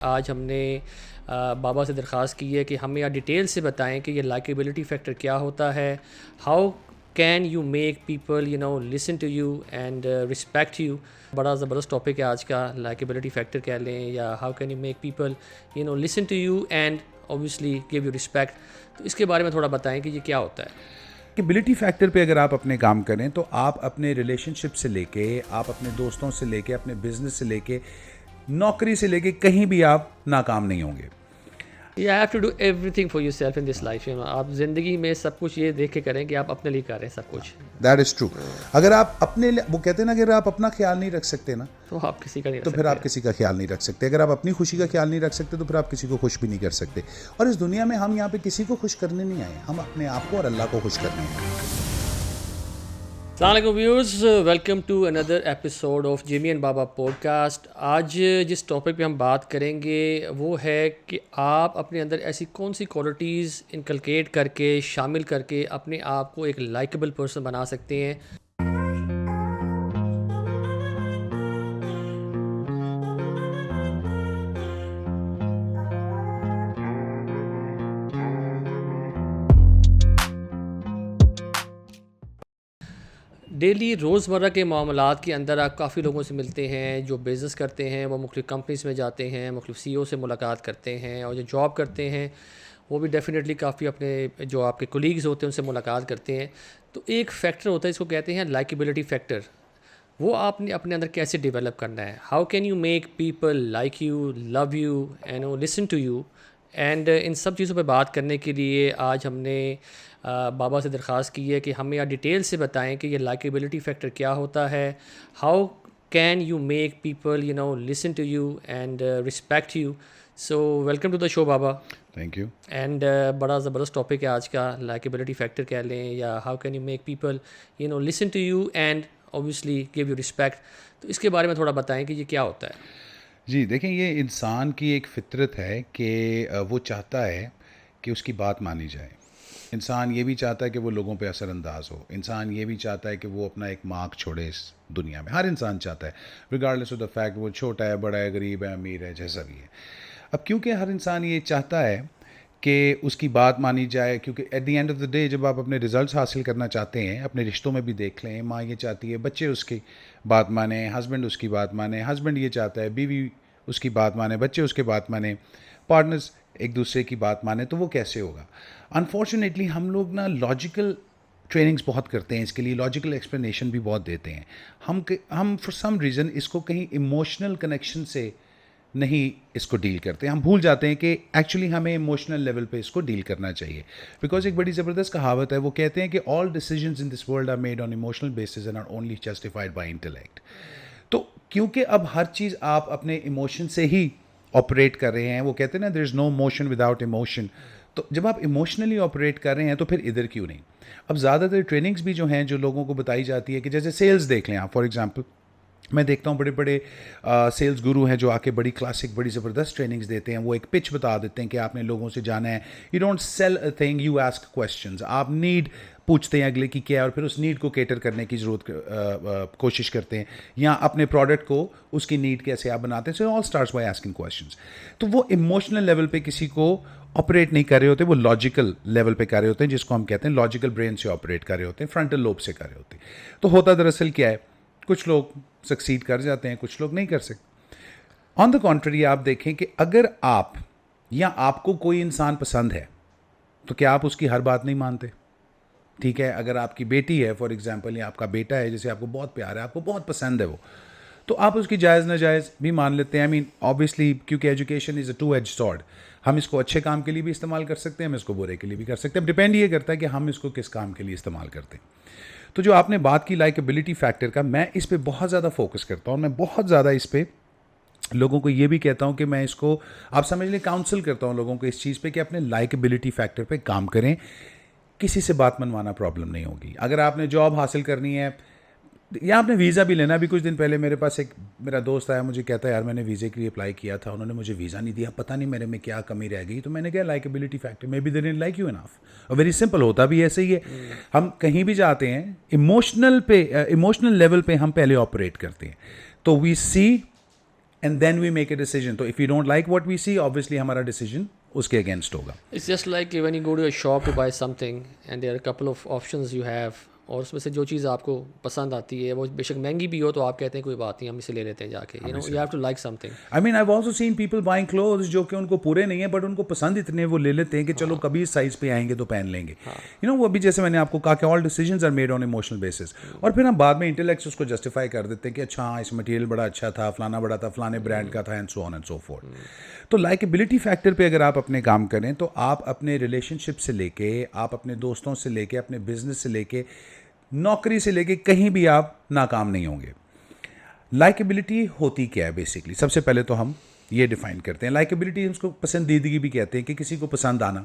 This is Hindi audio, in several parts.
आज हमने बाबा से दरख्वास्त की है कि हमें यहाँ डिटेल से बताएं कि ये लाइकेबिलिटी फैक्टर क्या होता है, how can you make people listen to you and respect you. बड़ा ज़बरदस्त टॉपिक है आज का, लाइकेबिलिटी फैक्टर कह लें या how can you make people listen to you and obviously give you respect. तो इसके बारे में थोड़ा बताएं कि ये क्या होता है। एबिलिटी फैक्टर पे अगर आप अपने काम करें तो आप अपने रिलेशनशिप से लेके, आप अपने दोस्तों से लेके, अपने बिजनेस से लेके, नौकरी से लेके कहीं भी आप नाकाम नहीं होंगे। You have to do everything for yourself in this life. आप ज़िंदगी में सब कुछ ये देख के करें कि आप अपने लिए कर रहे हैं सब कुछ। That is true. अगर आप अपने वो कहते हैं ना, अगर आप अपना ख्याल नहीं रख सकते ना तो आप किसी का नहीं रख तो फिर सकते। आप किसी का ख्याल नहीं रख सकते। अगर आप अपनी खुशी का ख्याल नहीं रख सकते तो फिर आप किसी को खुश भी नहीं कर सकते। और इस दुनिया में हम यहाँ पे किसी को खुश करने नहीं आए, हम अपने आप को और अल्लाह को खुश करने आए। अस्सलाम वालेकुम viewers, welcome to another episode of Jimmy and Baba podcast. आज जिस टॉपिक पे हम बात करेंगे वो है कि आप अपने अंदर ऐसी कौन सी क्वालिटीज़ इनकलकेट करके, शामिल करके अपने आप को एक लाइकेबल पर्सन बना सकते हैं। डेली रोज़मर्रा के मामलात के अंदर आप काफ़ी लोगों से मिलते हैं। जो बिज़नेस करते हैं वो मुख्तलिफ़ कंपनीज़ में जाते हैं, मुख्तलिफ़ CEO से मुलाकात करते हैं, और जो जॉब करते हैं वो भी डेफ़िनेटली काफ़ी अपने जो आपके कोलीग्स होते हैं उनसे मुलाकात करते हैं। तो एक फ़ैक्टर होता है, इसको कहते हैं लाइकेबिलिटी फ़ैक्टर। वो आपने अपने अंदर कैसे डेवलप करना है। How can you make people like you, love you and listen to you. And इन सब चीज़ों पे बात करने के लिए आज हमने बाबा से दरख्वास्त की है कि हमें यहाँ डिटेल से बताएं कि ये लाइकेबिलिटी फैक्टर क्या होता है, how can you make people listen to you and respect you. So welcome to the show Baba. Thank you. And बड़ा ज़बरदस्त टॉपिक है आज का, लाइकेबिलिटी फैक्टर कह लें या how can you make people listen to you and obviously give you respect. तो इसके बारे में थोड़ा बताएं कि ये क्या होता है। जी देखें, ये इंसान की एक फितरत है कि वो चाहता है कि उसकी बात मानी जाए। इंसान ये भी चाहता है कि वो लोगों पे असरअंदाज हो। इंसान ये भी चाहता है कि वो अपना एक मार्क छोड़े इस दुनिया में। हर इंसान चाहता है, रिगार्डलेस ऑफ द फैक्ट वो छोटा है, बड़ा है, गरीब है, अमीर है, जैसा भी है। अब क्योंकि हर इंसान ये चाहता है कि उसकी बात मानी जाए, क्योंकि eight the end of the day जब आप अपने रिजल्ट्स हासिल करना चाहते हैं, अपने रिश्तों में भी देख लें, माँ ये चाहती है बच्चे उसकी बात माने, हस्बैंड उसकी बात माने, हस्बैंड ये चाहता है बीवी उसकी बात माने, बच्चे उसके बात माने, पार्टनर्स एक दूसरे की बात माने, तो वो कैसे होगा। अनफॉर्चुनेटली हम लोग ना लॉजिकल ट्रेनिंग्स बहुत करते हैं, इसके लिए लॉजिकल एक्सप्लेनेशन भी बहुत देते हैं। हम फॉर सम रीज़न इसको कहीं इमोशनल कनेक्शन से नहीं इसको डील करते हैं। हम भूल जाते हैं कि एक्चुअली हमें इमोशनल लेवल पे इसको डील करना चाहिए। बिकॉज एक बड़ी ज़बरदस्त कहावत है, वो कहते हैं कि all decisions in this world are made on emotional basis and are only justified by intellect. तो क्योंकि अब हर चीज़ आप अपने इमोशन से ही ऑपरेट कर रहे हैं, वो कहते हैं ना there is no motion without emotion. तो जब आप इमोशनली ऑपरेट कर रहे हैं तो फिर इधर क्यों नहीं। अब ज़्यादातर ट्रेनिंग्स भी जो हैं, जो लोगों को बताई जाती है कि जैसे सेल्स देख लें आप, फॉर एग्जांपल मैं देखता हूँ बड़े बड़े सेल्स गुरु हैं जो आके बड़ी क्लासिक, बड़ी ज़बरदस्त ट्रेनिंग्स देते हैं। वो एक पिच बता देते हैं कि आपने लोगों से जाना है। You don't sell a thing, you ask questions. आप नीड पूछते हैं अगले की क्या है और फिर उस नीड को केटर करने की कोशिश करते हैं, या अपने प्रोडक्ट को उसकी नीड कैसे आप बनाते हैं। So all starts by asking questions. तो वो इमोशनल लेवल पे किसी को ऑपरेट नहीं कर रहे होते, वो लॉजिकल लेवल पे कर रहे होते हैं, जिसको हम कहते हैं लॉजिकल ब्रेन से ऑपरेट कर रहे होते हैं, फ्रंटल लोब से कर रहे होते हैं। तो होता दरअसल क्या है, कुछ लोग सक्सीड कर जाते हैं, कुछ लोग नहीं कर सकते। ऑन द कॉन्ट्ररी आप देखें कि अगर आप या आपको कोई इंसान पसंद है तो क्या आप उसकी हर बात नहीं मानते। ठीक है, अगर आपकी बेटी है फॉर एग्जांपल, या आपका बेटा है जिसे आपको बहुत प्यार है, आपको बहुत पसंद है वो, तो आप उसकी जायज़ नाजायज़ भी मान लेते हैं। आई मीन ऑब्वियसली, क्योंकि education is a two edge sword. हम इसको अच्छे काम के लिए भी इस्तेमाल कर सकते हैं, हम इसको बुरे के लिए भी कर सकते हैं। डिपेंड ये करता है कि हम इसको किस काम के लिए इस्तेमाल करते हैं। तो जो आपने बात की लाइकेबिलिटी फैक्टर का, मैं इस पर बहुत ज़्यादा फोकस करता हूँ। मैं बहुत ज़्यादा इस पर लोगों को ये भी कहता हूँ कि मैं इसको, आप समझ लें, काउंसिल करता हूँ लोगों को इस चीज़ पे कि अपने लाइकेबिलिटी फैक्टर पे काम करें। किसी से बात मनवाना प्रॉब्लम नहीं होगी। अगर आपने जॉब हासिल करनी है या आपने वीज़ा भी लेना, भी कुछ दिन पहले मेरे पास एक मेरा दोस्त आया, मुझे कहता है यार मैंने वीज़े के लिए अप्लाई किया था, उन्होंने मुझे वीज़ा नहीं दिया, पता नहीं मेरे में क्या कमी रह गई। तो मैंने कहा likeability factor, may be they didn't like you enough. और वेरी सिंपल, होता भी ऐसे ही है। हम कहीं भी जाते हैं इमोशनल लेवल पे हम पहले ऑपरेट करते हैं। तो we see and then we make a decision. तो if you don't like what we see, obviously हमारा डिसीजन उसके अगेंस्ट होगा. It's just like when you go to a shop to buy something and there are a couple of options you have, और उसमें से जो चीज़ आपको पसंद आती है वो बेशक महंगी भी हो तो आप कहते हैं कोई बात नहीं, हम इसे ले लेते हैं जाके. You have to like something. I mean I have also seen people buying clothes जो कि उनको पूरे नहीं है बट उनको पसंद इतने वो ले लेते हैं कि चलो कभी इस साइज पे आएंगे तो पहन लेंगे. वो अभी जैसे मैंने आपको कहा कि all decisions are made on emotional basis, और फिर हम बाद में इंटेलेक्ट उसको जस्टिफाई कर देते हैं कि अच्छा हाँ इस मटेरियल बड़ा अच्छा था, फलाना बड़ा था, फलाने ब्रांड का था, and so on and so fourth. तो लाइकेबिलिटी फैक्टर पे अगर आप अपने काम करें तो आप अपने रिलेशनशिप से लेके, आप अपने दोस्तों से लेके, अपने बिजनेस से लेके, नौकरी से लेके कहीं भी आप नाकाम नहीं होंगे. लाइकेबिलिटी होती क्या है बेसिकली? सबसे पहले तो हम ये डिफाइन करते हैं. लाइकेबिलिटी उसको पसंदीदगी भी कहते हैं कि किसी को पसंद आना.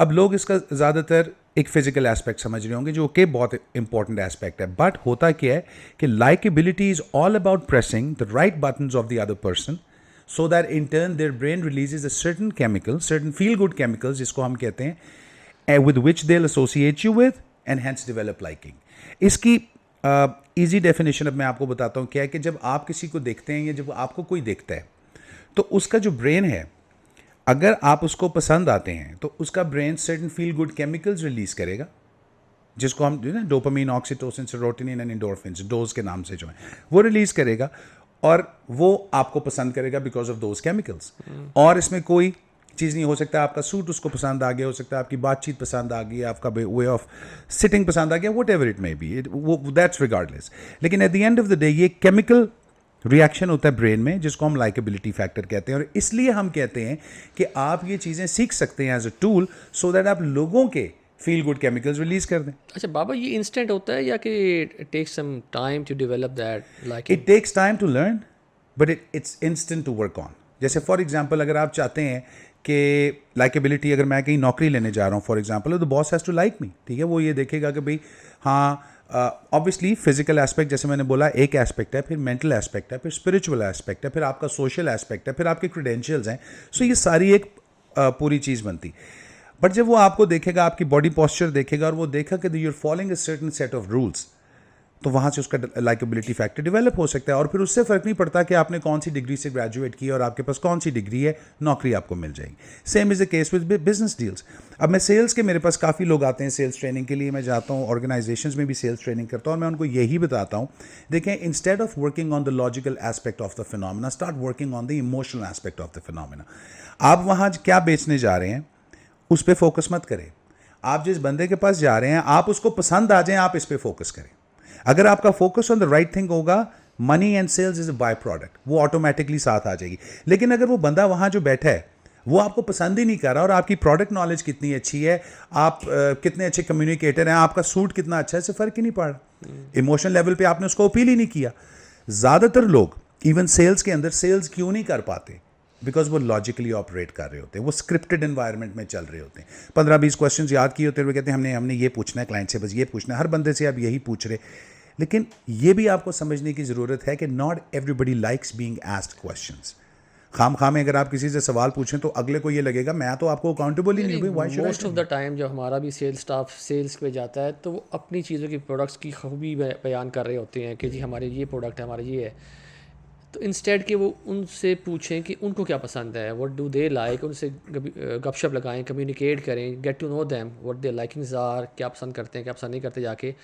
अब लोग इसका ज़्यादातर एक फिजिकल एस्पेक्ट समझ रहे होंगे जो कि बहुत इंपॉर्टेंट एस्पेक्ट है, बट होता क्या है कि likeability is all about pressing the right buttons of the other person so that in turn their brain releases a certain chemical, certain feel-good chemicals जिसको हम कहते हैं, with which they'll associate you with and hence develop liking. इसकी easy definition अब मैं आपको बताता हूँ क्या है कि जब आप किसी को देखते हैं या जब आपको कोई देखता है तो उसका जो ब्रेन है, अगर आप उसको पसंद आते हैं तो उसका brain certain feel-good chemicals release करेगा जिसको हम जो है dopamine, oxytocin, serotonin and endorphins, dose के नाम से जो है वो रिलीज करेगा और वो आपको पसंद करेगा बिकॉज ऑफ दोज केमिकल्स. और इसमें कोई चीज़ नहीं हो सकता, आपका सूट उसको पसंद आ गया, हो सकता है आपकी बातचीत पसंद आ गई, आपका वे ऑफ सिटिंग पसंद आ गया, what ever it may be, वो दैट्स रिगार्डलेस. लेकिन eight the end of the day ये केमिकल रिएक्शन होता है ब्रेन में जिसको हम लाइकेबिलिटी फैक्टर कहते हैं. और इसलिए हम कहते हैं कि आप ये चीज़ें सीख सकते हैं as a tool so that आप लोगों के फील गुड केमिकल्स रिलीज कर दें. अच्छा बाबा, ये इंस्टेंट होता है या कि it takes some time to develop that? Like it takes time to learn but it's instant to work on. जैसे फॉर एग्जांपल अगर आप चाहते हैं कि लाइकेबिलिटी, अगर मैं कहीं नौकरी लेने जा रहा हूँ फॉर एग्जांपल, तो boss has to like me. ठीक है, वो ये देखेगा कि भाई हाँ, ऑब्वियसली फिजिकल एस्पेक्ट जैसे मैंने बोला एक एस्पेक्ट है, फिर मेंटल एस्पेक्ट है, फिर स्पिरिचुअल एस्पेक्ट है, फिर आपका सोशल एस्पेक्ट है, फिर आपके क्रेडेंशियल्स हैं. सो ये सारी एक पूरी चीज़ बनती. बट जब वो आपको देखेगा, आपकी बॉडी पोस्चर देखेगा और वो देखा कि you are following a certain set of rules, तो वहाँ से उसका लाइकेबिलिटी फैक्टर डेवलप हो सकता है. और फिर उससे फ़र्क नहीं पड़ता कि आपने कौन सी डिग्री से ग्रेजुएट की और आपके पास कौन सी डिग्री है, नौकरी आपको मिल जाएगी. Same is the case with business deals. अब मैं सेल्स के, मेरे पास काफ़ी लोग आते हैं सेल्स ट्रेनिंग के लिए, मैं जाता हूँ ऑर्गेनाइजेशंस में भी सेल्स ट्रेनिंग करता हूँ और मैं उनको यही बताता हूँ, देखें, instead of working on the logical aspect of the phenomena, start working on the emotional aspect of the phenomena. आप वहाँ क्या बेचने जा रहे हैं उस पर फोकस मत करें. आप जिस बंदे के पास जा रहे हैं आप उसको पसंद आ जाएं, आप इस पर फोकस करें. अगर आपका focus on the right thing होगा, money and sales is a by product, वो ऑटोमेटिकली साथ आ जाएगी. लेकिन अगर वो बंदा वहाँ जो बैठा है वो आपको पसंद ही नहीं कर रहा और आपकी प्रोडक्ट नॉलेज कितनी अच्छी है, आप कितने अच्छे कम्युनिकेटर हैं, आपका सूट कितना अच्छा है, इससे फ़र्क ही नहीं पड़ रहा. इमोशनल लेवल पे आपने उसको अपील ही नहीं किया. ज़्यादातर लोग इवन सेल्स के अंदर सेल्स क्यों नहीं कर पाते? बिकॉज वो लॉजिकली ऑपरेट कर रहे होते हैं, वो स्क्रिप्टेड एनवायरनमेंट में चल रहे होते हैं. 15-20 क्वेश्चंस याद किए होते हैं, वो कहते हैं हमने ये पूछना है क्लाइंट से, बस ये पूछना है, हर बंदे से आप यही पूछ रहे. लेकिन ये भी आपको समझने की ज़रूरत है कि not everybody likes being asked questions. खाम में अगर आप किसी से सवाल पूछें तो अगले को ये लगेगा मैं तो आपको अकाउंटेबल ही नहीं हूँ. Why should most of the time जब हमारा भी सेल्स स्टाफ सेल्स पे जाता है तो वो अपनी चीज़ों की, प्रोडक्ट्स की खूबी बयान कर रहे होते हैं कि जी हमारे ये प्रोडक्ट है, हमारा ये है. तो इंस्टेड कि वो उनसे पूछें कि उनको क्या पसंद है, व्हाट डू दे लाइक, उनसे गपशप लगाएं, कम्युनिकेट करें, get to know them, what their likings are, क्या पसंद करते हैं, क्या पसंद नहीं करते जाके,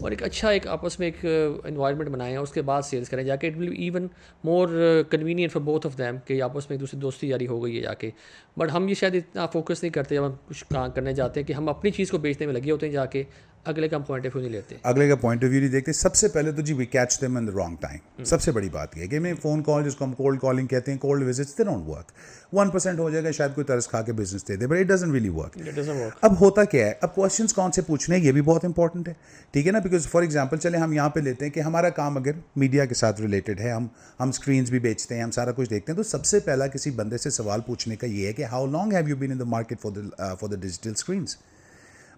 और एक अच्छा एक आपस में एक इन्वायरमेंट बनाएं. उसके बाद सेल्स करें जाके. It will be even more convenient for both of them कि आपस में एक दूसरे दोस्ती यारी हो गई है जाके. बट हम ये शायद इतना फोकस नहीं करते जब हम कुछ काम करने जाते हैं कि हम अपनी चीज़ को बेचने में लगे होते हैं, जाके अगले का पॉइंट ऑफ व्यू नहीं लेते, अगले का पॉइंट ऑफ व्यू नहीं देखते. सबसे पहले तो जी we catch them in the wrong time. सबसे बड़ी बात यह है कि मैं फ़ोन कॉल, जिसको हम कोल्ड कॉलिंग कहते हैं, cold visits, they don't work. 1% हो जाएगा, शायद कोई तरस खा के business they they, but it doesn't really work. अब होता क्या है, अब क्वेश्चंस कौन से पूछने हैं ये भी बहुत इंपॉर्टेंट है. ठीक है ना, बिकॉज फॉर एग्जाम्पल चले हम यहाँ पे लेते हैं कि हमारा काम अगर मीडिया के साथ रिलेटेड है, हम स्क्रीन्स भी बेचते हैं, हम सारा कुछ देखते हैं, तो सबसे पहला किसी बंदे से सवाल पूछने का ये है कि how long have you been in the market for the digital screens.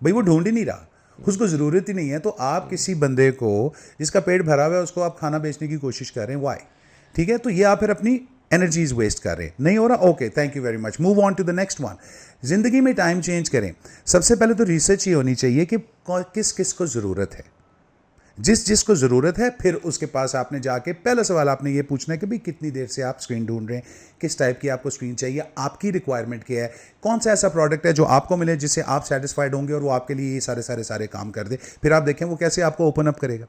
भाई वो ढूंढ ही नहीं रहा, उसको ज़रूरत ही नहीं है. तो आप किसी बंदे को जिसका पेट भरा हुआ है उसको आप खाना बेचने की कोशिश कर रहे हैं, वाई? ठीक है, तो ये आप फिर अपनी एनर्जीज वेस्ट कर रहे हैं. नहीं हो रहा, okay, thank you very much, move on to the next one. ज़िंदगी में टाइम चेंज करें. सबसे पहले तो रिसर्च ये होनी चाहिए कि किस किस को ज़रूरत है. जिस जिसको ज़रूरत है, फिर उसके पास आपने जाके पहला सवाल आपने ये पूछना है कि भाई कितनी देर से आप स्क्रीन ढूंढ रहे हैं, किस टाइप की आपको स्क्रीन चाहिए, आपकी रिक्वायरमेंट क्या है, कौन सा ऐसा प्रोडक्ट है जो आपको मिले जिससे आप सेटिस्फाइड होंगे और वो आपके लिए ये सारे काम कर दे, फिर आप देखें वो कैसे आपको ओपन अप करेगा।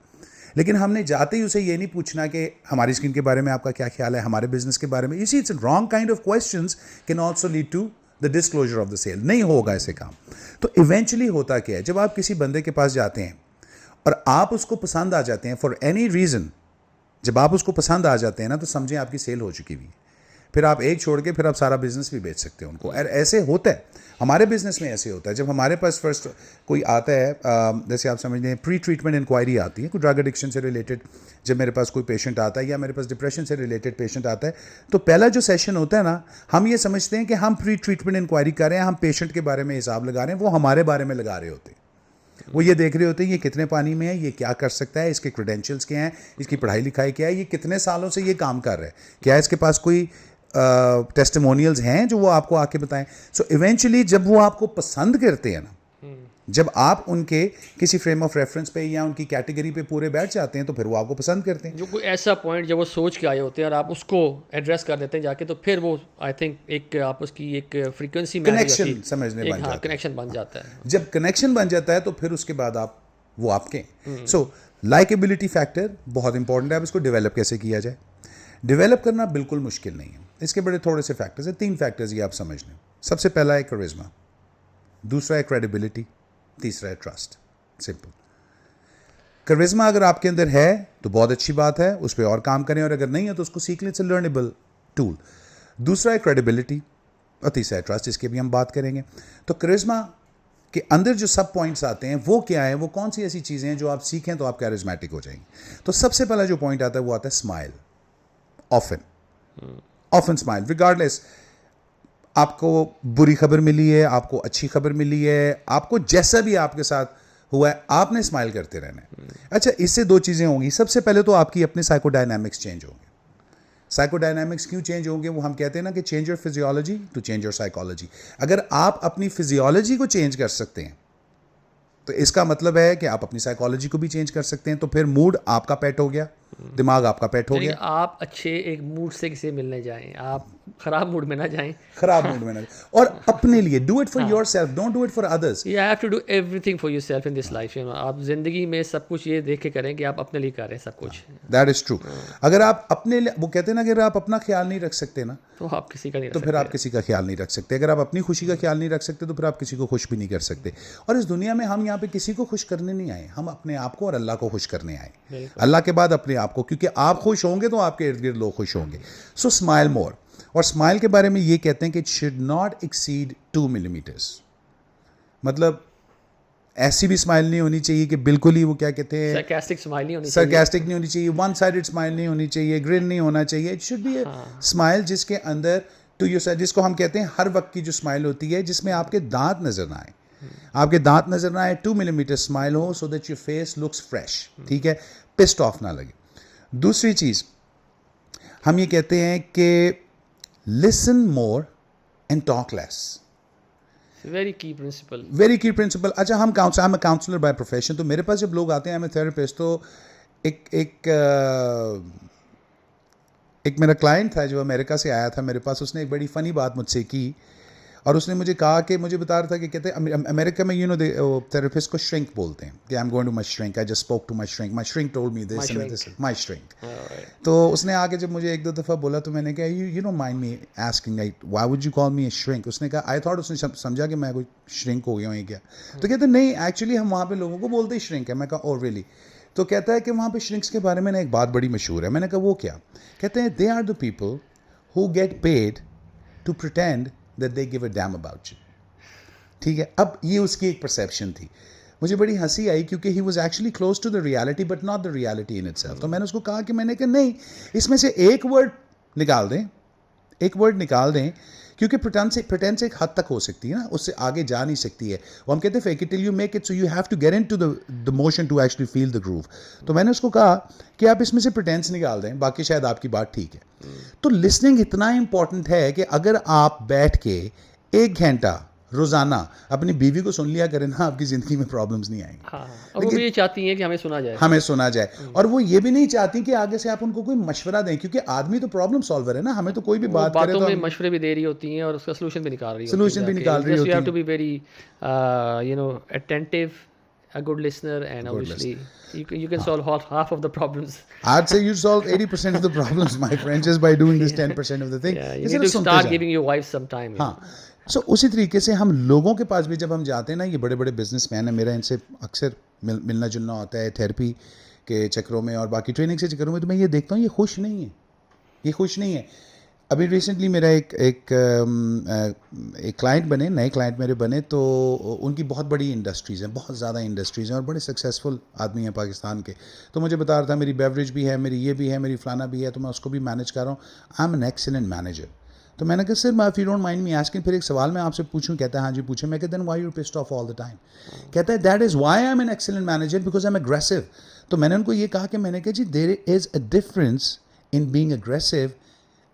लेकिन हमने जाते ही उसे ये नहीं पूछना कि हमारी स्क्रीन के बारे में आपका क्या ख्याल है, हमारे बिजनेस के बारे में। इसी it's wrong kind of questions can also lead to the disclosure of the sale. नहीं होगा ऐसे काम। तो इवेंचुअली होता क्या है, जब आप किसी बंदे के पास जाते हैं और आप उसको पसंद आ जाते हैं फॉर एनी रीज़न, जब आप उसको पसंद आ जाते हैं ना, तो समझें आपकी सेल हो चुकी हुई है। फिर आप एक छोड़ के फिर आप सारा बिजनेस भी बेच सकते हो उनको। और ऐसे होता है, हमारे बिजनेस में ऐसे होता है। जब हमारे पास फर्स्ट कोई आता है, जैसे आप समझ लें प्री ट्रीटमेंट इंक्वायरी आती है, कोई ड्रग एडिक्शन से रिलेटेड, जब मेरे पास कोई पेशेंट आता है या मेरे पास डिप्रेशन से रिलेटेड पेशेंट आता है, तो पहला जो सेशन होता है ना, हम ये समझते हैं कि हम प्री ट्रीटमेंट इंक्वायरी कर रहे हैं, हम पेशेंट के बारे में हिसाब लगा रहे हैं, वो हमारे बारे में लगा रहे होते हैं। वो ये देख रहे होते हैं ये कितने पानी में है, ये क्या कर सकता है, इसके क्रेडेंशियल्स क्या हैं, इसकी पढ़ाई लिखाई क्या है, ये कितने सालों से ये काम कर रहा है, क्या इसके पास कोई टेस्टिमोनियल्स हैं जो वो आपको आके बताएं। सो इवेंचुअली जब वो आपको पसंद करते हैं ना, जब आप उनके किसी फ्रेम ऑफ रेफरेंस पे या उनकी कैटेगरी पे पूरे बैठ जाते हैं, तो फिर वो आपको पसंद करते हैं। जो कोई ऐसा पॉइंट जब वो सोच के आए होते हैं और आप उसको एड्रेस कर देते हैं जाके, तो फिर वो आई थिंक एक आपस की एक फ्रीक्वेंसी में कनेक्शन समझने बन जाता है। कनेक्शन बन जाता है। जब कनेक्शन बन जाता है तो फिर उसके बाद आप वो आपके। सो लाइकेबिलिटी फैक्टर बहुत इंपॉर्टेंट है। अब इसको डेवलप कैसे किया जाए? डेवलप करना बिल्कुल मुश्किल नहीं है। इसके बड़े थोड़े से फैक्टर्स हैं, 3 फैक्टर्स ये आप समझ लें। सबसे पहला है करिश्मा, दूसरा है क्रेडिबिलिटी, तीसरा है ट्रस्ट। सिंपल। करिश्मा अगर आपके अंदर है तो बहुत अच्छी बात है, उस पर और काम करें, और अगर नहीं है तो उसको सीख लें, इट्स अ लर्नेबल टूल। दूसरा है क्रेडिबिलिटी और तीसरा है ट्रस्ट, इसकी भी हम बात करेंगे। तो करिश्मा के अंदर जो सब पॉइंट्स आते हैं वो क्या है, वो कौन सी ऐसी चीज़ें हैं जो आप सीखें तो आप कैरिज्मेटिक हो जाएंगे। तो सबसे पहला जो पॉइंट आता है वो आता है स्माइल। ऑफन स्माइल, रिगार्डलेस आपको बुरी खबर मिली है, आपको अच्छी खबर मिली है, आपको जैसा भी आपके साथ हुआ है, आपने स्माइल करते रहना है। अच्छा, इससे 2 चीज़ें होंगी। सबसे पहले तो आपकी अपने साइकोडायनामिक्स चेंज होंगे। साइकोडायनामिक्स क्यों चेंज होंगे? वो हम कहते हैं ना कि change your physiology to change your psychology. अगर आप अपनी फिजियोलॉजी को चेंज कर सकते हैं तो इसका मतलब है कि आप अपनी साइकोलॉजी को भी चेंज कर सकते हैं। तो फिर मूड आपका पेट हो गया, दिमाग आपका पेट हो गया। आप अच्छे एक मूड से किसी मिलने जाएं, आप खराब मूड में ना जाएं। खराब मूड में ना, और अपने लिए do it for yourself, don't do it for others. You have to do everything for yourself in this life. आप जिंदगी में सब कुछ ये देख के करें कि आप अपने लिए कर रहे हैं सब कुछ। That is true. अगर आप अपने लिए, वो कहते हैं ना, अगर आप अपना ख्याल नहीं रख सकते ना, तो आप किसी का नहीं रख तो फिर आप किसी का ख्याल नहीं रख सकते। अगर आप अपनी खुशी का ख्याल नहीं रख सकते तो फिर आप किसी को खुश भी नहीं कर सकते। और इस दुनिया में हम यहाँ पे किसी को खुश करने नहीं आए, हम अपने आप को और अल्लाह को खुश करने आए। अल्लाह के बाद अपने आप को, क्योंकि आप खुश होंगे तो आपके इर्द गिर्द लोग खुश होंगे। सो स्माइल मोर। और स्माइल के बारे में ये कहते हैं कि it should not exceed 2 millimetres. मतलब ऐसी भी स्माइल नहीं होनी चाहिए कि बिल्कुल ही वो क्या कहते हैं, सरकास्टिक स्माइल नहीं होनी चाहिए, सरकास्टिक नहीं होनी चाहिए, वन साइडेड स्माइल नहीं होनी चाहिए, ग्रिन नहीं होना चाहिए। It should be a smile जिसके अंदर टू योर साइड, जिसको हम कहते हैं हर वक्त की जो स्माइल होती है, जिसमें आपके दांत नजर ना आए, आपके दांत नजर ना आए, 2 मिलीमीटर स्माइल हो, so that your face looks fresh. ठीक है, पिस्ड ऑफ ना लगे। दूसरी चीज हम ये कहते हैं कि listen more and talk less. Very key principle, very key principle. अच्छा, हम counsellor, I am a counsellor by profession, तो मेरे पास जब लोग आते हैं, आई एम अ थेरेपिस्ट, तो एक मेरा क्लाइंट था जो अमेरिका से आया था मेरे पास। उसने एक बड़ी फ़नी बात मुझसे की, और उसने मुझे कहा कि मुझे बता रहा था कि कहते हैं अमेरिका में थेरेपिस्ट को श्रिंक बोलते हैं कि I am going to my shrink, I just spoke to my shrink told me this and this, my shrink. तो उसने आके जब मुझे 1-2 दफ़ा बोला तो मैंने कहा you don't mind me asking like why would you call me A shrink. उसने कहा आई थॉट, उसने समझा कि मैं कोई श्रिंक हो गया हूँ क्या। तो कहते नहीं, एक्चुअली हम वहाँ पे लोगों को बोलते ही श्रिंक है। मैं कहा ओह रियली। तो कहता है कि वहाँ पे श्रिंक्स के बारे में ना एक बात बड़ी मशहूर है। मैंने कहा वो क्या? कहते हैं they are the people who get paid to pretend that they give a damn about you. ठीक है, अब ये उसकी एक परसेप्शन थी। मुझे बड़ी हंसी आई क्योंकि he was actually close to the reality but not the reality in itself. तो मैंने उसको कहा कि मैंने कहा नहीं, इसमें से एक वर्ड निकाल दें, एक वर्ड निकाल दें, क्योंकि प्रिटेंस एक हद तक हो सकती है ना, उससे आगे जा नहीं सकती है। वो हम कहते हैं fake it till you make it, so you have to get into the motion to actually feel the groove. तो मैंने उसको कहा कि आप इसमें से प्रिटेंस निकाल दें, बाकी शायद आपकी बात ठीक है। तो लिसनिंग इतना इंपॉर्टेंट है कि अगर आप बैठ के 1 घंटा रोज़ाना अपनी बीवी को सुन लिया करें ना, आपकी ज़िंदगी में प्रॉब्लम्स नहीं आएंगी। हाँ, और वो भी ये चाहती हैं कि हमें सुना जाए। हमें सुना जाए, और वो ये भी नहीं चाहती कि आगे से आप उनको कोई मशवरा दें, क्योंकि आदमी तो प्रॉब्लम सॉल्वर है ना, हमें तो कोई भी वो बात करे बातों तो में हम मशवरे भी दे रही होती हैं और उसका सॉल्यूशन भी निकाल रही होती हैं सॉल्यूशन भी जाके। निकाल रही जस्ट यू हैव होती टू हैं। Be very attentive, a good listener, and Good obviously listener. you can solve half of the problems. I'd say you solve 80% of the problems, my friend, just by doing this Yeah. 10% of the thing. Yeah, you ये need सिर्फ to सुनते start जाएं। giving your wife some time. You know. हाँ, सो उसी तरीके से हम लोगों के पास भी जब हम जाते हैं ना, ये बड़े बड़े बिजनेसमैन हैं, मेरा इनसे अक्सर मिलना जुलना होता है थेरेपी के चक्करों में और बाकी ट्रेनिंग के चक्करों में, तो मैं ये देखता हूँ ये खुश नहीं है, ये खुश नहीं है। अभी रिसेंटली मेरा एक क्लाइंट बने, नए क्लाइंट मेरे बने, तो उनकी बहुत बड़ी इंडस्ट्रीज़ हैं, बहुत ज़्यादा इंडस्ट्रीज़ हैं और बड़े सक्सेसफुल आदमी हैं पाकिस्तान के। तो मुझे बता रहा था मेरी बेवरेज भी है, मेरी ये भी है, मेरी फलाना भी है, तो मैं उसको भी मैनेज कर रहा हूँ। आई एम एन एक्सीलेंट मैनेजर। तो मैंने कहा sir, if you don't mind me asking, फिर एक सवाल मैं आपसे पूछूं? कहता है हाँ जी पूछे। मैं कहता then why you pissed off all the time? कहता है that is why I am an excellent manager, because I am aggressive. तो मैंने उनको ये कहा कि मैंने कहा जी there is a difference in being aggressive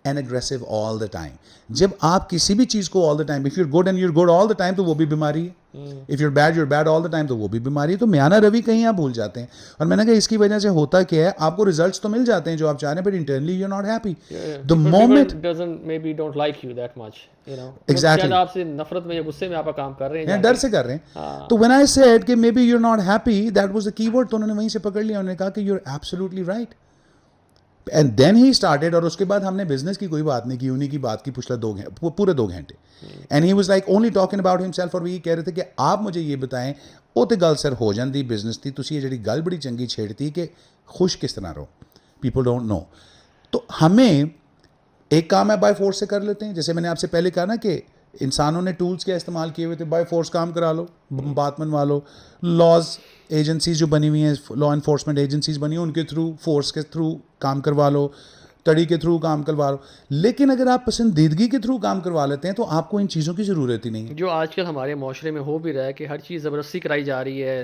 and aggressive all the time. जब आप किसी भी चीज़ को all the time, if you're good and you're good all the time, तो वो भी बीमारी है। If you're bad all the time, तो वो भी बीमारी है। तो म्याना रवि कहीं आप भूल जाते हैं। और मैंने कहा इसकी वजह से होता क्या है, आपको रिजल्ट्स तो मिल जाते हैं जो आप चाह रहे हैं, but internally you are not happy. The moment doesn't maybe don't like you that much, you know. Exactly. शायद आपसे नफरत में या गुस्से में आप काम कर रहे हैं या जाके। डर से कर रहे हैं। तो व्हेन आई सेड कि maybe you are not happy, that was the keyword, तो उन्होंने वहीं से पकड़ लिया। उन्होंने कहा कि you are absolutely right. And then he started, और उसके बाद हमने बिजनेस की कोई बात नहीं की, उन्हीं की बात की पिछले पूरे 2 घंटे। And he was like only talking about himself. और वो ये कह रहे थे कि आप मुझे ये बताएं, ਉਹ ਤੇ ਗੱਲ सर हो जाती बिजनेस की, ਤੁਸੀਂ ਇਹ ਜਿਹੜੀ ਗੱਲ बड़ी चंगी छेड़ती कि खुश किस तरह रहो, पीपल डोंट नो। तो हमें एक काम है बाय फोर्स से कर लेते हैं, जैसे मैंने आपसे पहले कहा ना कि इंसानों ने टूल्स क्या इस्तेमाल किए हुए थे, बाय फोर्स काम करा लो, बात मनवा लो। लॉज एजेंसीज जो बनी हुई हैं, लॉ इन्फोर्समेंट एजेंसीज बनी हुई, उनके थ्रू, फोर्स के थ्रू काम करवा लो, तड़ी के थ्रू काम करवा लो। लेकिन अगर आप पसंदीदगी के थ्रू काम करवा लेते हैं तो आपको इन चीज़ों की ज़रूरत ही नहीं है। जो आजकल हमारे माशरे में हो भी रहा है कि हर चीज़ ज़बरदस्ती कराई जा रही है,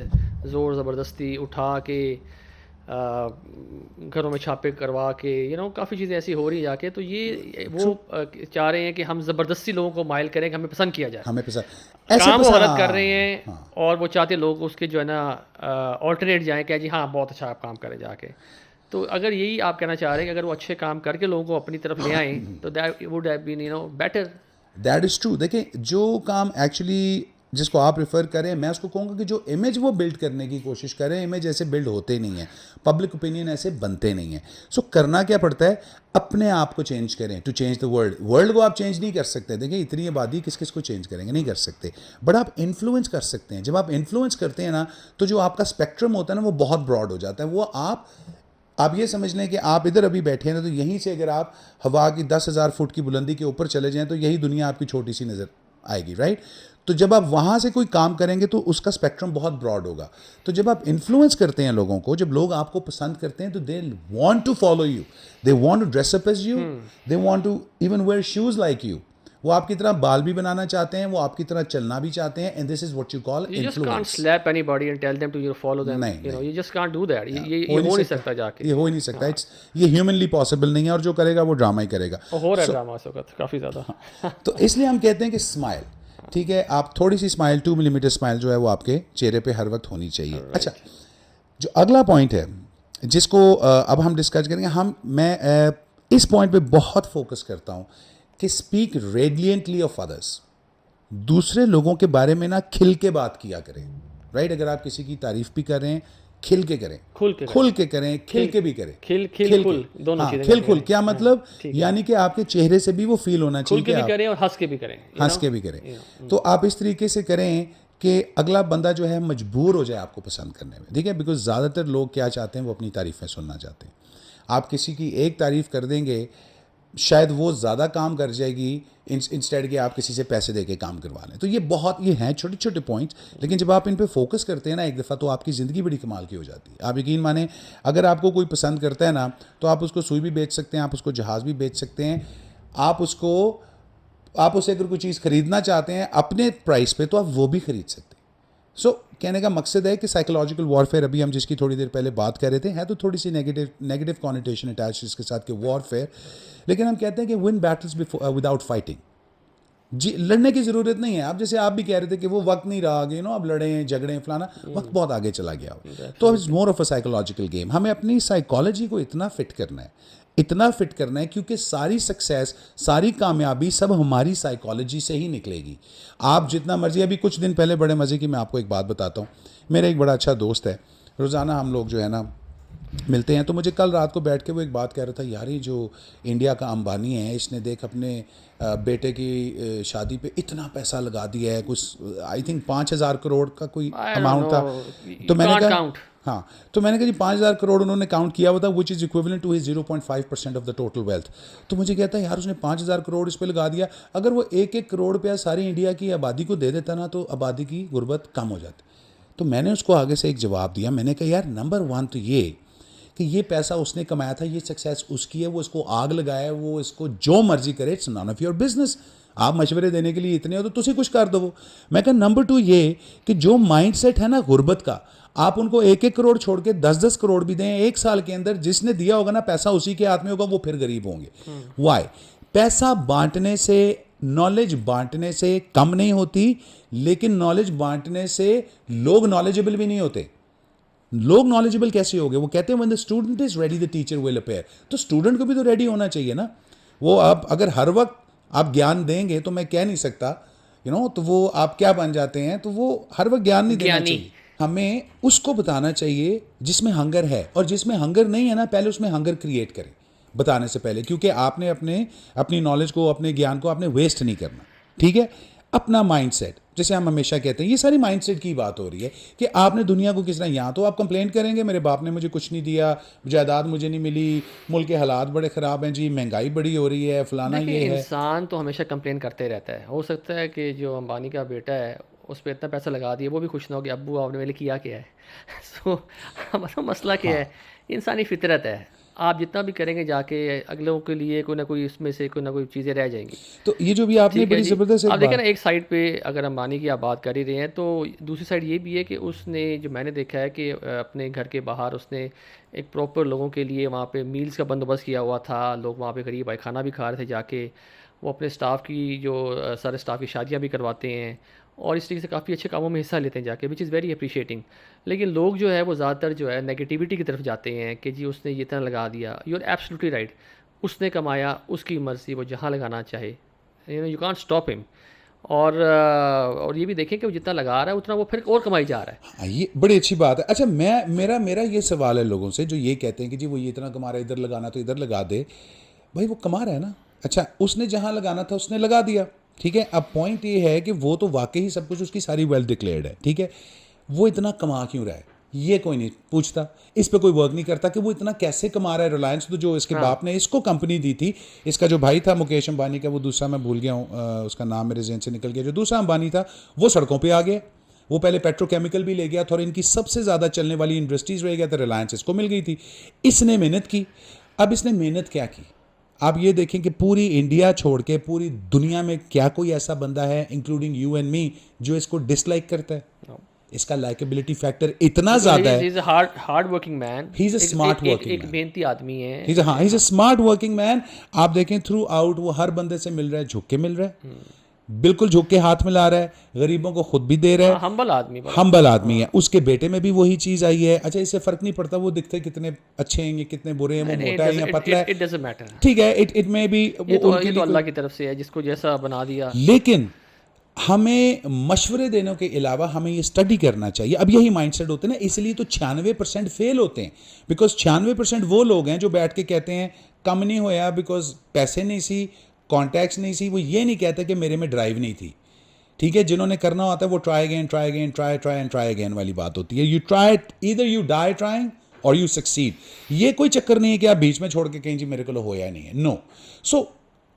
ज़ोर ज़बरदस्ती उठा के घरों में छापे करवा के, काफ़ी चीज़ें ऐसी हो रही है जाके। तो ये वो चाह रहे हैं कि हम ज़बरदस्ती लोगों को माइल करें कि हमें पसंद किया जाए। हमें पसंद काम वो गलत कर रहे हैं। हाँ। और वो चाहते लोग उसके जो है ना ऑल्टरनेट जाएँ कि जी हाँ बहुत अच्छा आप काम करें जाके। तो अगर यही आप कहना चाह रहे हैं कि अगर वो अच्छे काम करके लोगों को अपनी तरफ ले आएँ तो that would have been better. That is true. देखिए, जो काम एक्चुअली जिसको आप रेफ़र करें, मैं उसको कहूँगा कि जो इमेज वो बिल्ड करने की कोशिश करें, इमेज ऐसे बिल्ड होते नहीं हैं, पब्लिक ओपिनियन ऐसे बनते नहीं हैं। सो करना क्या पड़ता है, अपने आप को चेंज करें to change the world. World को आप चेंज नहीं कर सकते, देखिए इतनी आबादी किस किस को चेंज करेंगे, नहीं कर सकते, बट आप इन्फ्लुएंस कर सकते हैं। जब आप इन्फ्लुएंस करते हैं ना, तो जो आपका स्पेक्ट्रम होता है ना, वो बहुत ब्रॉड हो जाता है। वो आप ये समझ लें कि आप इधर अभी बैठे हैं ना, तो यहीं से अगर आप हवा की 10,000 फुट की बुलंदी के ऊपर चले जाएं तो यही दुनिया आपकी छोटी सी नज़र आएगी, राइट। तो जब आप वहाँ से कोई काम करेंगे तो उसका स्पेक्ट्रम बहुत ब्रॉड होगा। तो जब आप इन्फ्लुएंस करते हैं लोगों को, जब लोग आपको पसंद करते हैं, तो they want to follow you, they want to dress up as you, they want to even wear shoes like you. वो आपकी तरह बाल भी बनाना चाहते हैं, वो आपकी तरह चलना भी चाहते हैं। And this is what you call You just can't influence. slap anybody and tell them to follow them. नहीं, You just can't do that. ये हो हो नहीं सकता जाके। ये हो ही नहीं सकता। इट्स ये ह्यूमनली पॉसिबल नहीं है, और जो करेगा वो ड्रामा ही करेगा। और हो रहा है ड्रामा इस वक्त काफ़ी ज़्यादा। तो इसलिए हम कहते हैं कि स्माइल, ठीक है, आप थोड़ी सी स्माइल, 2 मिलीमीटर स्माइल जो है वो आपके चेहरे पे हर वक्त होनी चाहिए। अच्छा, जो अगला पॉइंट है जिसको अब हम डिस्कस करेंगे, मैं इस पॉइंट पे बहुत फोकस करता हूँ कि स्पीक रेडियंटली ऑफ अदर्स। दूसरे लोगों के बारे में ना खिल के बात किया करें, राइट। अगर आप किसी की तारीफ भी कर रहे हैं, खिल के करें, खुल के करें, खिल के भी करें। खिल दोनों हाँ, चीज़ें खिल क्या मतलब, यानी कि आपके चेहरे से भी वो फील होना चाहिए खुल के भी करें और हंस के भी करें, हंस के भी करें। तो आप इस तरीके से करें कि अगला बंदा जो है मजबूर हो जाए आपको पसंद करने में, ठीक है। बिकॉज ज़्यादातर लोग क्या चाहते हैं, वो अपनी तारीफ़ें सुनना चाहते हैं। आप किसी की एक तारीफ़ कर देंगे, शायद वो ज़्यादा काम कर जाएगी इंस्टेड कि आप किसी से पैसे दे के काम करवा लें। तो ये हैं छोटे छोटे पॉइंट्स, लेकिन जब आप इन पे फोकस करते हैं ना एक दफ़ा, तो आपकी ज़िंदगी बड़ी कमाल की हो जाती है। आप यकीन माने, अगर आपको कोई पसंद करता है ना, तो आप उसको सुई भी बेच सकते हैं, आप उसको जहाज़ भी बेच सकते हैं, आप उसे अगर कोई चीज़ ख़रीदना चाहते हैं अपने प्राइस पे, तो आप वो भी ख़रीद सकते हैं। सो कहने का मकसद है कि साइकोलॉजिकल वॉरफेयर, अभी हम जिसकी थोड़ी देर पहले बात कर रहे थे, है तो थोड़ी सी नेगेटिव कॉनिटेशन अटैच इसके साथ कि वॉरफेयर, लेकिन हम कहते हैं कि विन बैटल्स विदाउट फाइटिंग। जी, लड़ने की ज़रूरत नहीं है। आप जैसे आप भी कह रहे थे कि वो वक्त नहीं रहा, कि आप लड़ें झगड़ें फलाना, वक्त बहुत आगे चला गया हो। तो it's more of a psychological game. हमें अपनी साइकोलॉजी को इतना फिट करना है, इतना फिट करना है, क्योंकि सारी सक्सेस, सारी कामयाबी सब हमारी साइकोलॉजी से ही निकलेगी। आप जितना मर्जी, अभी कुछ दिन पहले बड़े मज़े की मैं आपको एक बात बताता हूँ। मेरा एक बड़ा अच्छा दोस्त है, रोज़ाना हम लोग जो है ना मिलते हैं, तो मुझे कल रात को बैठ के वो एक बात कह रहा था, यार ये जो इंडिया का अंबानी है, इसने देख अपने बेटे की शादी पे इतना पैसा लगा दिया है, कुछ आई थिंक 5,000 करोड़ का कोई आई डोंट अमाउंट था। नो, तो यू मैंने कांट कहा, काउंट। हाँ, तो मैंने कहा जी 5,000 करोड़ उन्होंने काउंट किया हुआ था, which is equivalent to his 0.5% of the total wealth. तो मुझे कहता है, यार उसने 5,000 करोड़ इस पे लगा दिया, अगर वो 1-1 करोड़ रुपया सारी इंडिया की आबादी को दे देता ना, तो आबादी की गुर्बत कम हो जाती। तो मैंने उसको आगे से एक जवाब दिया, मैंने कहा यार नंबर 1 तो ये कि ये पैसा उसने कमाया था, ये सक्सेस उसकी है, वो इसको आग लगाया, वो इसको जो मर्जी करे, it's none of your business. आप मशवरे देने के लिए इतने हो तो तुझे कुछ कर दो। मैं कहा नंबर 2 ये कि जो माइंडसेट है ना गुर्बत का, आप उनको 1-1 करोड़ छोड़ के 10-10 करोड़ भी दें, 1 साल के अंदर जिसने दिया होगा ना पैसा उसी के हाथ में होगा, वो फिर गरीब होंगे। वाई? पैसा बांटने से, नॉलेज बांटने से कम नहीं होती, लेकिन नॉलेज बांटने से लोग नॉलेजेबल भी नहीं होते। लोग नॉलेजेबल कैसे हो गए? वो कहते हैं when the student is ready the teacher will appear. तो स्टूडेंट को भी तो रेडी होना चाहिए ना। वो आप अगर हर वक्त आप ज्ञान देंगे तो मैं कह नहीं सकता, तो वो आप क्या बन जाते हैं, तो वो हर वक्त ज्ञान नहीं देना ज्ञानी। चाहिए। हमें उसको बताना चाहिए जिसमें हंगर है, और जिसमें हंगर नहीं है ना, पहले उसमें हंगर क्रिएट करें बताने से पहले, क्योंकि आपने अपनी नॉलेज को, अपने ज्ञान को आपने वेस्ट नहीं करना। ठीक है? अपना माइंडसेट, जैसे हम हमेशा कहते हैं, ये सारी माइंडसेट की बात हो रही है कि आपने दुनिया को किस तरह, यहाँ तो आप कंप्लेंट करेंगे मेरे बाप ने मुझे कुछ नहीं दिया, जायदाद मुझे नहीं मिली, मुल्क के हालात बड़े ख़राब हैं जी, महंगाई बड़ी हो रही है, फलाना देखिए, ये है। इंसान तो हमेशा कंप्लेन करते रहता है। हो सकता है कि जो अंबानी का बेटा है उस पर इतना पैसा लगा दिया, वो भी खुश ना हो कि अब्बू आपने मेरे लिए किया क्या है। सो मतलब मसला क्या है, इंसानी फितरत है। आप जितना भी करेंगे जाके, अगलों के लिए कोई ना कोई इसमें से कोई ना कोई चीज़ें रह जाएंगी। तो ये जो भी आपने ठीक है बड़ी जी। ज़बरदस्त एक आप देखें ना, बात, एक साइड पे अगर अंबानी की आप बात कर ही रहे हैं, तो दूसरी साइड ये भी है कि उसने, जो मैंने देखा है कि अपने घर के बाहर उसने एक प्रॉपर लोगों के लिए वहाँ पे मील्स का बंदोबस्त किया हुआ था। लोग वहाँ पे गरीब भाई खाना भी खा रहे थे जाके। वो अपने स्टाफ की जो सारे स्टाफ की शादियाँ भी करवाते हैं, और इस तरीके से काफ़ी अच्छे कामों में हिस्सा लेते हैं जाके, विच इज़ वेरी अप्रिशिएटिंग। लेकिन लोग जो है वो ज़्यादातर जो है नेगेटिविटी की तरफ जाते हैं कि जी उसने ये इतना लगा दिया। You are absolutely right. उसने कमाया, उसकी मर्ज़ी, वो जहाँ लगाना चाहे, यू कांट स्टॉप हिम। और ये भी देखें कि वो जितना लगा रहा है उतना वो फिर और कमाई जा रहा है। हाँ, ये बड़ी अच्छी बात है। अच्छा, मैं मेरा मेरा ये सवाल है लोगों से जो ये कहते हैं कि जी वो ये इतना कमा रहा है, इधर लगाना तो इधर लगा दे। भाई वो कमा रहा है ना, अच्छा उसने जहाँ लगाना था उसने लगा दिया, ठीक है। अब पॉइंट ये है कि वो तो वाकई ही सब कुछ, उसकी सारी वेल्थ डिक्लेयर्ड है, ठीक है। वो इतना कमा क्यों रहा है, ये कोई नहीं पूछता, इस पे कोई वर्क नहीं करता कि वो इतना कैसे कमा रहा है। रिलायंस तो जो इसके बाप ने इसको कंपनी दी थी, इसका जो भाई था मुकेश अंबानी का, वो दूसरा मैं भूल गया हूँ, उसका नाम मेरे जहन से निकल गया, जो दूसरा अंबानी था वो सड़कों पे आ गया। वो पहले पेट्रोकेमिकल भी ले गया था, और इनकी सबसे ज़्यादा चलने वाली इंडस्ट्रीज रह गया था, रिलायंस इसको मिल गई थी। इसने मेहनत की। अब इसने मेहनत क्या की, आप ये देखें कि पूरी इंडिया छोड़ के पूरी दुनिया में क्या कोई ऐसा बंदा है, इंक्लूडिंग यू एंड मी, जो इसको डिसलाइक करता है। इसका लाइकेबिलिटी फैक्टर इतना ज़्यादा है। He is a hard working man. He is a smart working एक मैन। मेहनती आदमी है। He is a smart working man. आप देखें थ्रू आउट वो हर बंदे से मिल रहा है, झुक के मिल रहा है, बिल्कुल झुक के हाथ मिला रहा है, गरीबों को खुद भी दे रहा है। हम्बल आदमी, बड़ा हम्बल आदमी है। उसके बेटे में भी वही चीज़ आई है। अच्छा, इससे फ़र्क नहीं पड़ता वो दिखते कितने अच्छे हैं, ये कितने बुरे हैं, वो मोटा है या पतला है, इट डजंट मैटर। ठीक है, इट में भी वो उनके ये तो लिए अल्लाह की तरफ से है, जिसको जैसा बना दिया। लेकिन हमें मशवरे देने के अलावा हमें ये स्टडी करना चाहिए। अब यही माइंडसेट होते हैं ना, इसलिए तो 96% फेल होते हैं, बिकॉज 96% वो लोग हैं जो बैठ के कहते हैं कम नहीं होया बिकॉज पैसे नहीं सी, कॉन्टैक्ट्स नहीं सी। वो ये नहीं कहते कि मेरे में ड्राइव नहीं थी, ठीक है। जिन्होंने करना होता है वो ट्राई अगेन ट्राई अगेन वाली बात होती है। You try, either you die trying और यू सक्सीड। ये कोई चक्कर नहीं है कि आप बीच में छोड़ के कहीं जी मेरे को होया नहीं है, no. So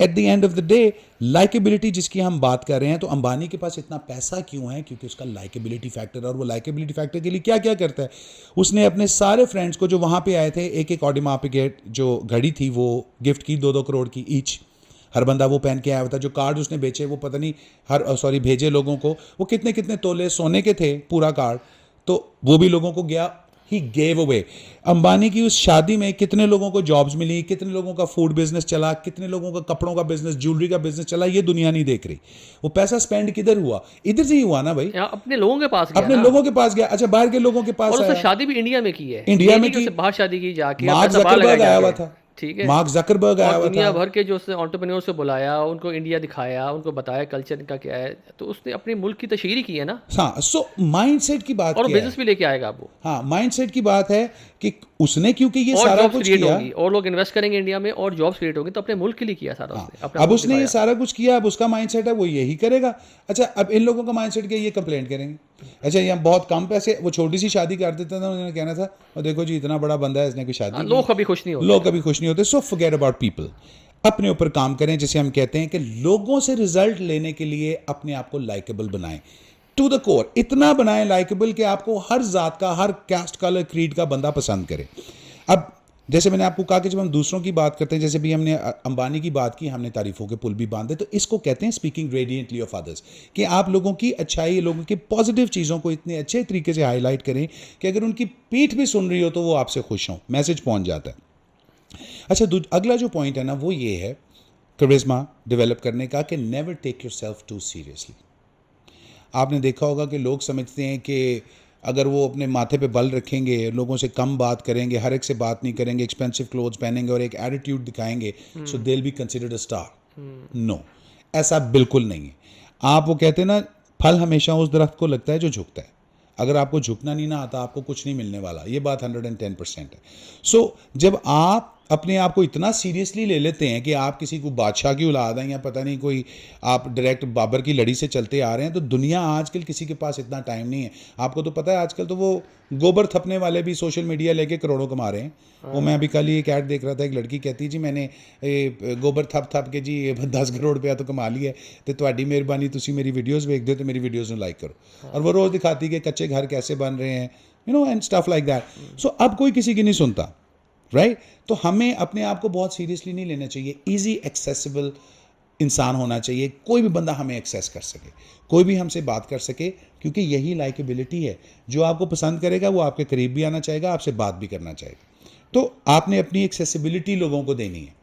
at the end of the day, likeability जिसकी हम बात कर रहे हैं, तो अंबानी के पास इतना पैसा क्यों है, क्योंकि उसका लाइकेबिलिटी फैक्टर। और वो लाइकेबिलिटी फैक्टर के लिए क्या क्या करता है, उसने अपने सारे फ्रेंड्स को जो वहाँ पे आए थे, एक एक ऑडिमा पिकेट जो घड़ी थी वो गिफ्ट की, 2-2 करोड़ की ईच। हर बंदा वो पहन के आया हुआ था। जो कार्ड उसने बेचे वो पता नहीं भेजे लोगों को, वो कितने कितने तोले सोने के थे पूरा कार्ड, तो वो भी लोगों को गया। He gave away. अंबानी की उस शादी में कितने लोगों को जॉब्स मिली, कितने लोगों का फूड बिजनेस चला, कितने लोगों का कपड़ों का बिजनेस, ज्वेलरी का बिजनेस चला, ये दुनिया नहीं देख रही। वो पैसा स्पेंड किधर हुआ? इधर से ही हुआ ना भाई, यहाँ अपने लोगों के पास गया अपने ना। लोगों के पास गया। अच्छा, बाहर के लोगों के पास और उसने आया, शादी भी इंडिया में की है, इंडिया ये में नहीं कि की। उसने बाहर शादी की जाके और मार्क पैसा बाहर लगाया जकरबर्ग आया हुआ जाके। था, ठीक है। मार्क जकरबर्ग आया और हुआ दुनिया था। भर के जो उसने एंटरप्रेन्योर से बुलाया, उनको इंडिया दिखाया, उनको बताया कल्चर इनका क्या है, तो उसने अपने मुल्क की तशहीर ही की है ना। हाँ, सो माइंडसेट की बात और वो क्या है? बिजनेस भी लेके आएगा वो। हाँ, माइंडसेट की बात है कि उसने क्योंकि ये और सारा जॉब्स कुछ क्रिएट किया। होंगी और लोग इन्वेस्ट करेंगे इंडिया में और जॉब्स क्रिएट होंगी, तो अपने मुल्क के लिए किया सारा हाँ, उसने, अपना अब मुल्क उसने ये दिखाया। सारा कुछ किया, अब उसका माइंडसेट है वो यही करेगा। अच्छा, अब इन लोगों का माइंडसेट क्या है? ये कंप्लेंट करेंगे। अच्छा, ये बहुत कम पैसे, वो छोटी सी शादी कर देते थे, उन्होंने कहना था और देखो जी इतना बड़ा बंदा है, इसने कोई शादी लोग की। कभी खुश नहीं होते। लोग कभी खुश नहीं होते। सो फॉरगेट अबाउट पीपल, अपने ऊपर काम करें। जैसे हम कहते हैं कि लोगों से रिजल्ट लेने के लिए अपने आप को लाइकेबल बनाएं, टू द कोर इतना बनाएं लाइकेबल कि आपको हर जात का, हर कास्ट, कलर, क्रीड का बंदा पसंद करे। अब जैसे मैंने आपको कहा कि जब हम दूसरों की बात करते हैं, जैसे भी हमने अंबानी की बात की, हमने तारीफों के पुल भी बांधे, तो इसको कहते हैं स्पीकिंग रेडिएंटली ऑफ अदर्स, कि आप लोगों की अच्छाई, लोगों की पॉजिटिव चीज़ों को इतने अच्छे तरीके से हाईलाइट करें कि अगर उनकी पीठ भी सुन रही हो तो वो आपसे खुश हों, मैसेज पहुंच जाता है। अच्छा, अगला जो पॉइंट है ना वो ये है करिश्मा डेवलप करने का, कि never take yourself too seriously. आपने देखा होगा कि लोग समझते हैं कि अगर वो अपने माथे पे बल रखेंगे, लोगों से कम बात करेंगे, हर एक से बात नहीं करेंगे, एक्सपेंसिव क्लोथ्स पहनेंगे और एक एटीट्यूड दिखाएंगे, so they will be considered a star. No, ऐसा बिल्कुल नहीं है। आप वो कहते हैं ना, फल हमेशा उस दरख्त को लगता है जो झुकता है। अगर आपको झुकना नहीं ना आता, आपको कुछ नहीं मिलने वाला। ये बात 110% है। सो जब आप अपने आप को इतना सीरियसली ले लेते हैं कि आप किसी को बादशाह की औलाद हैं या पता नहीं कोई, आप डायरेक्ट बाबर की लड़ी से चलते आ रहे हैं, तो दुनिया आजकल किसी के पास इतना टाइम नहीं है। आपको तो पता है आजकल तो वो गोबर थपने वाले भी सोशल मीडिया लेके करोड़ों कमा रहे हैं। वो मैं अभी कल ही एक ऐड देख रहा था, एक लड़की कहती जी मैंने गोबर थप थप के जी 10 करोड़ रुपया तो कमा लिया है, तो ਤੁਹਾਡੀ ਮਿਹਰਬਾਨੀ ਤੁਸੀਂ मेरी वीडियोज़ ਵੇਖਦੇ हो तो मेरी वीडियोज़ ਨੂੰ लाइक करो। और वो रोज़ दिखाती कि कच्चे घर कैसे बन रहे हैं, you know, and stuff like that. So अब कोई किसी की नहीं सुनता, राइट? तो हमें अपने आप को बहुत सीरियसली नहीं लेना चाहिए। ईजी एक्सेसिबल इंसान होना चाहिए, कोई भी बंदा हमें एक्सेस कर सके, कोई भी हमसे बात कर सके, क्योंकि यही लाइकेबिलिटी है। जो आपको पसंद करेगा वो आपके करीब भी आना चाहेगा, आपसे बात भी करना चाहेगा। तो आपने अपनी एक्सेसिबिलिटी लोगों को देनी है,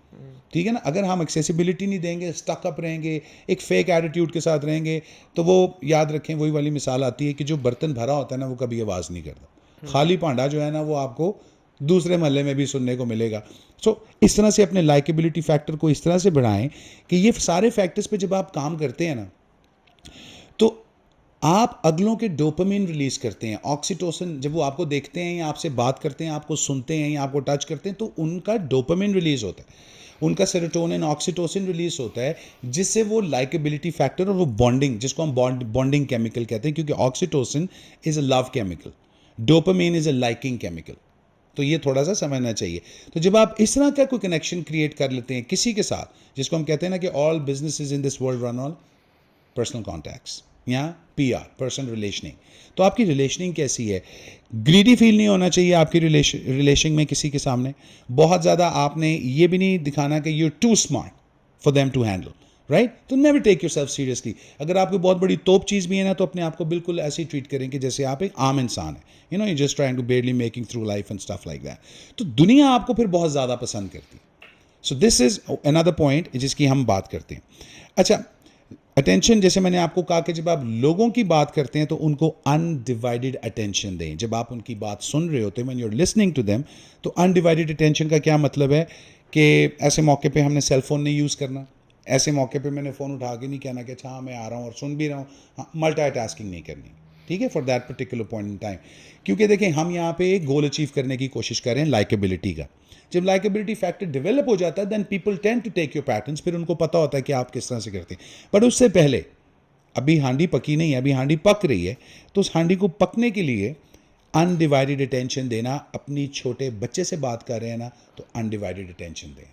ठीक है ना? अगर हम एक्सेसिबिलिटी नहीं देंगे, स्टक अप रहेंगे, एक फेक एटीट्यूड के साथ रहेंगे, तो वो याद रखें, वही वाली मिसाल आती है कि जो बर्तन भरा होता है ना वो कभी आवाज़ नहीं करता। खाली भांडा जो है ना वो आपको दूसरे महल्ले में भी सुनने को मिलेगा। सो इस तरह से अपने लाइकेबिलिटी फैक्टर को इस तरह से बढ़ाएं कि ये सारे फैक्टर्स पे जब आप काम करते हैं ना, तो आप अगलों के डोपामिन रिलीज करते हैं, ऑक्सीटोसिन। जब वो आपको देखते हैं या आपसे बात करते हैं, आपको सुनते हैं या आपको टच करते हैं, तो उनका डोपामिन रिलीज होता है, उनका सेरोटोनिन, ऑक्सीटोसिन रिलीज होता है, जिससे वो लाइकेबिलिटी फैक्टर और वो बॉन्डिंग, जिसको हम बॉन्डिंग केमिकल कहते हैं, क्योंकि oxytocin is a love chemical, dopamine is a liking chemical. तो ये थोड़ा सा समझना चाहिए। तो जब आप इस तरह का कोई कनेक्शन क्रिएट कर लेते हैं किसी के साथ, जिसको हम कहते हैं ना कि all businesses in this world run on personal contacts या पीआर, पर्सनल रिलेशनिंग, तो आपकी रिलेशनिंग कैसी है? ग्रीडी फील नहीं होना चाहिए आपकी रिलेशन में किसी के सामने। बहुत ज़्यादा आपने ये भी नहीं दिखाना कि you are too smart for them to handle, right? तो never take yourself seriously. अगर आपकी बहुत बड़ी तोप चीज़ भी है ना, तो अपने आप को बिल्कुल ऐसे ही ट्रीट करें कि जैसे आप एक आम इंसान है, you know, you just trying to barely making through life and stuff like that. तो दुनिया आपको फिर बहुत ज़्यादा पसंद करती है। So this is another point जिसकी हम बात करते हैं। अच्छा, अटेंशन, जैसे मैंने आपको कहा कि जब आप लोगों की बात करते हैं तो उनको अनडिवाइडेड अटेंशन दें। जब आप उनकी बात सुन रहे होते हैं, when you are listening to them, तो अनडिवाइडेड अटेंशन का क्या मतलब है कि ऐसे मौके पे हमने सेल फोन नहीं यूज़ करना, ऐसे मौके पे मैंने फ़ोन उठा के नहीं कहना कि अच्छा हाँ मैं आ रहा हूँ और सुन भी रहा हूँ। हाँ, मल्टीटास्किंग नहीं करनी, ठीक है, for that particular point in time. क्योंकि देखें, हम यहाँ पे एक गोल अचीव करने की कोशिश कर रहे हैं लाइकेबिलिटी का। जब लाइकेबिलिटी फैक्टर डेवलप हो जाता है, then people tend to take your patterns, फिर उनको पता होता है कि आप किस तरह से करते हैं। बट उससे पहले, अभी हांडी पकी नहीं है, अभी हांडी पक रही है, तो उस हांडी को पकने के लिए अनडिवाइडेड अटेंशन देना। अपनी छोटे बच्चे से बात कर रहे हैं ना, तो अनडिवाइडेड अटेंशन दें,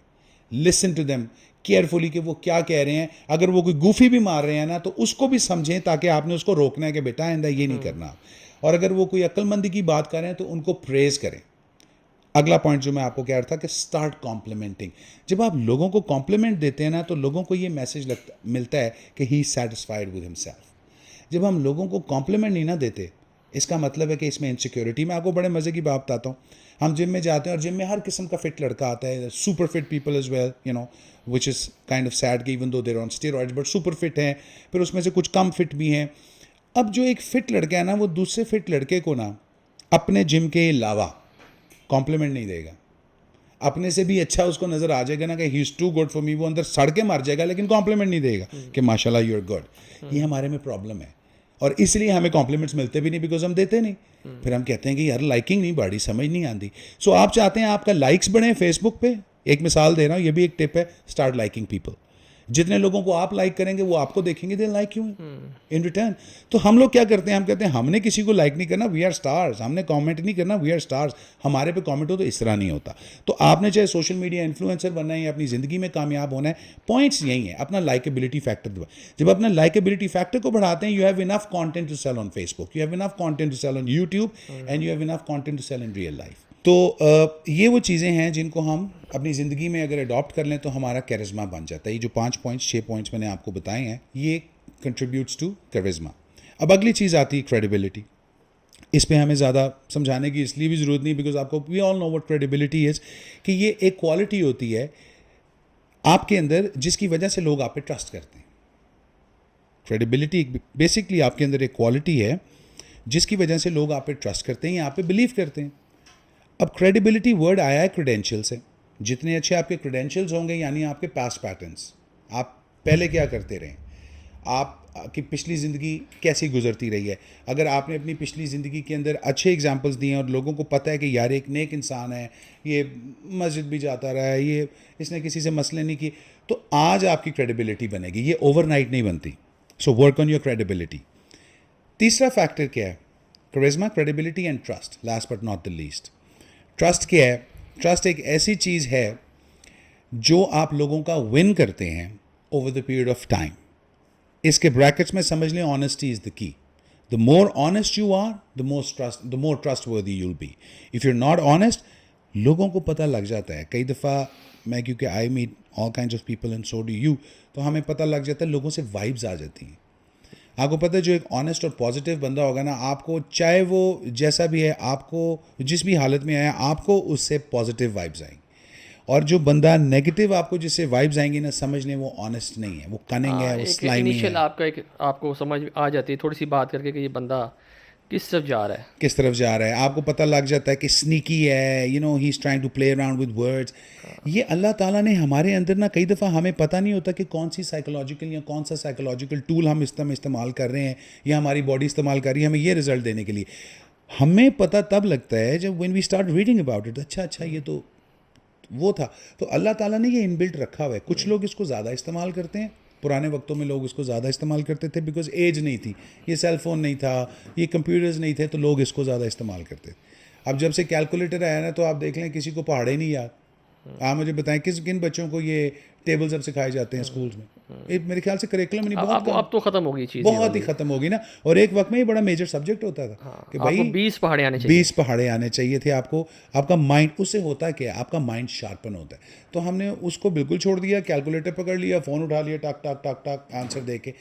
लिसन टू देम केयरफुली कि वो क्या कह रहे हैं। अगर वो कोई गूफी भी मार रहे हैं ना, तो उसको भी समझें, ताकि आपने उसको रोकना है कि बेटा आइंदा ये नहीं करना। और अगर वो कोई अक्लमंदी की बात कर रहे हैं तो उनको प्रेज करें। अगला पॉइंट जो मैं आपको कह रहा था कि स्टार्ट कॉम्प्लीमेंटिंग। जब आप लोगों को कॉम्प्लीमेंट देते हैं ना, तो लोगों को ये मैसेज मिलता है कि he is satisfied with himself. जब हम लोगों को कॉम्प्लीमेंट नहीं ना देते, इसका मतलब है कि इसमें इनसिक्योरिटी। मैं आपको बड़े मज़े की बात बताता हूँ। हम जिम में जाते हैं और जिम में हर किस्म का फिट लड़का आता है, super fit people is well, you know, which is kind of sad कि even though they're on steroids but super fit हैं। फिर उसमें से कुछ कम फिट भी हैं। अब जो एक फिट लड़का है ना, वो दूसरे फिट लड़के को ना अपने जिम के अलावा कॉम्प्लीमेंट नहीं देगा। अपने से भी अच्छा उसको नज़र आ जाएगा ना कि he is too good for me, वो अंदर सड़ के मर जाएगा लेकिन कॉम्प्लीमेंट नहीं देगा कि माशाल्लाह यू आर गुड। ये हमारे में प्रॉब्लम है और इसलिए हमें कॉम्प्लीमेंट्स मिलते भी नहीं, बिकॉज हम देते नहीं। फिर हम कहते हैं कि यार लाइकिंग नहीं बढ़ी, समझ नहीं आती। सो आप चाहते हैं आपका लाइक्स बढ़े फेसबुक पे, एक मिसाल दे रहा हूँ, ये भी एक टिप है, स्टार्ट लाइकिंग पीपल। जितने लोगों को आप लाइक करेंगे वो आपको देखेंगे, they like you in return. तो हम लोग क्या करते हैं, हम कहते हैं हमने किसी को लाइक नहीं करना, वी आर स्टार्स। हमने कमेंट नहीं करना, वी आर स्टार्स। हमारे पे कमेंट हो तो इस तरह नहीं होता। तो आपने चाहे सोशल मीडिया इन्फ्लुएंसर बनना है या अपनी ज़िंदगी में कामयाब होना है, पॉइंट्स यही है, अपना लाइकेबिलिटी फैक्टर। जब अपना लाइकेबिलिटी फैक्टर को बढ़ाते हैं, you have enough content to sell on Facebook, you have enough content to sell on YouTube and you have enough content to sell in real life. तो ये वो चीज़ें हैं जिनको हम अपनी ज़िंदगी में अगर अडॉप्ट कर लें तो हमारा कैरिज्मा बन जाता है। ये जो 5 पॉइंट्स 6 पॉइंट्स मैंने आपको बताए हैं, ये कंट्रीब्यूट्स टू कैरिज्मा। अब अगली चीज़ आती है क्रेडिबिलिटी। इस पे हमें ज़्यादा समझाने की इसलिए भी ज़रूरत नहीं, बिकॉज आपको we all know what credibility is, कि ये एक क्वालिटी होती है आपके अंदर जिसकी वजह से लोग आप पे ट्रस्ट करते हैं। क्रेडिबिलिटी बेसिकली आपके अंदर एक क्वालिटी है जिसकी वजह से लोग आप पे ट्रस्ट करते हैं या आप पे बिलीव करते हैं। अब क्रेडिबिलिटी वर्ड आया है क्रेडेंशियल से। जितने अच्छे आपके क्रेडेंशियल्स होंगे, यानी आपके पास्ट पैटर्न्स, आप पहले क्या करते रहे, आपकी पिछली ज़िंदगी कैसी गुजरती रही है। अगर आपने अपनी पिछली ज़िंदगी के अंदर अच्छे एग्जांपल्स दिए हैं और लोगों को पता है कि यार एक नेक इंसान है, ये मस्जिद भी जाता रहा है, ये इसने किसी से मसले नहीं किए, तो आज आपकी क्रेडिबिलिटी बनेगी। ये ओवरनाइट नहीं बनती। So work on your credibility. तीसरा फैक्टर क्या है, करिश्मा, credibility and trust, last but not the least. Trust क्या है? ट्रस्ट एक ऐसी चीज़ है जो आप लोगों का विन करते हैं over the period of time. इसके ब्रैकेट्स में समझ लें, honesty is the key. The more honest you are, the more trustworthy you'll be. If you are not honest, लोगों को पता लग जाता है। कई दफ़ा मैं, क्योंकि I meet all kinds of people and so do you, तो हमें पता लग जाता है, लोगों से वाइब्स आ जाती हैं। आपको पता है जो एक ऑनेस्ट और पॉजिटिव बंदा होगा ना, आपको चाहे वो जैसा भी है, आपको जिस भी हालत में आया, आपको उससे पॉजिटिव वाइब्स आएंगी। और जो बंदा नेगेटिव आपको जिससे वाइब्स आएंगी ना, समझ लें वो ऑनेस्ट नहीं है, वो कनिंग है, वो एक स्लाइमी है। इनिशियल आपका एक आपको समझ आ जाती है थोड़ी सी बात करके कि ये बंदा किस तरफ जा रहा है। किस तरफ जा रहा है आपको पता लग जाता है कि स्नीकी है, you know, he is trying to play around with words. ये अल्लाह ताला ने हमारे अंदर ना, कई दफ़ा हमें पता नहीं होता कि कौन सी साइकोलॉजिकल या कौन सा साइकोलॉजिकल टूल हम इस्तेमाल कर रहे हैं या हमारी बॉडी इस्तेमाल कर रही है हमें ये रिजल्ट देने के लिए। हमें पता तब लगता है जब when we start reading about it, अच्छा ये तो वो था। तो अल्लाह ताला ने ये इनबिल्ट रखा हुआ है। कुछ लोग इसको ज़्यादा इस्तेमाल करते हैं, पुराने वक्तों में लोग इसको ज़्यादा इस्तेमाल करते थे बिकॉज एज नहीं थी, ये सेल फ़ोन नहीं था, ये कंप्यूटर्स नहीं थे, तो लोग इसको ज़्यादा इस्तेमाल करते थे। अब जब से कैलकुलेटर आया ना, तो आप देख लें किसी को पहाड़े नहीं याद। आप मुझे बताएं किन बच्चों को ये टेबल्स अब सिखाए जाते हैं स्कूल्स में? ये मेरे ख्याल से करिकुलम नहीं, बहुत अब तो ख़त्म होगी चीज़, बहुत ही ख़त्म होगी ना। और एक वक्त में ये बड़ा मेजर सब्जेक्ट होता था कि भाई 20 पहाड़े आने चाहिए, 20 पहाड़े आने चाहिए थे आपको। आपका माइंड, उससे होता क्या है, आपका माइंड शार्पन होता है। तो हमने उसको बिल्कुल छोड़ दिया, कैलकुलेटर पकड़ लिया, फ़ोन उठा लिया, टक टक टक टक आंसर दे के।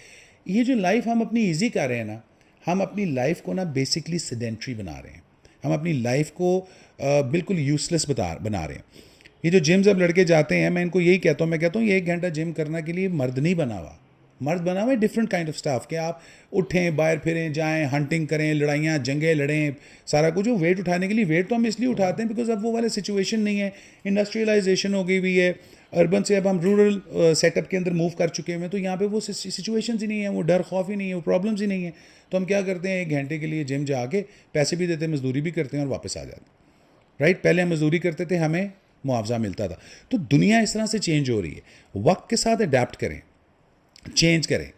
ये जो लाइफ हम अपनी ईजी कर रहे हैं ना, हम अपनी लाइफ को ना बेसिकली सेडेंट्री बना रहे हैं। हम अपनी लाइफ को बिल्कुल यूजलेस बना रहे हैं। ये जो जिम जब लड़के जाते हैं, मैं इनको यही कहता हूँ, मैं कहता हूँ ये 1 घंटा जिम करने के लिए मर्द नहीं बना हुआ। मर्द बना हुआ है डिफरेंट काइंड ऑफ स्टाफ, कि आप उठें, बाहर फिरें, जाएं, हंटिंग करें, लड़ाइयाँ जंगें लड़ें, सारा कुछ। जो वेट उठाने के लिए, वेट तो हम इसलिए उठाते हैं बिकॉज अब वो वाले सिचुएशन नहीं है, इंडस्ट्रियलाइजेशन हो गई हुई है, अर्बन से अब हम रूरल सेटअप के अंदर मूव कर चुके हैं। तो यहाँ पे वो सिचुएशंस ही नहीं है, वो डर खौफ ही नहीं है, वो प्रॉब्लम्स ही नहीं है। तो हम क्या करते हैं, 1 घंटे के लिए जिम जाके पैसे भी देते हैं, मजदूरी भी करते हैं और वापस आ जाते हैं। राइट, पहले हम मजदूरी करते थे, हमें मुआवजा मिलता था। तो दुनिया इस तरह से चेंज हो रही है। वक्त के साथ अडेप्ट करें, चेंज करें,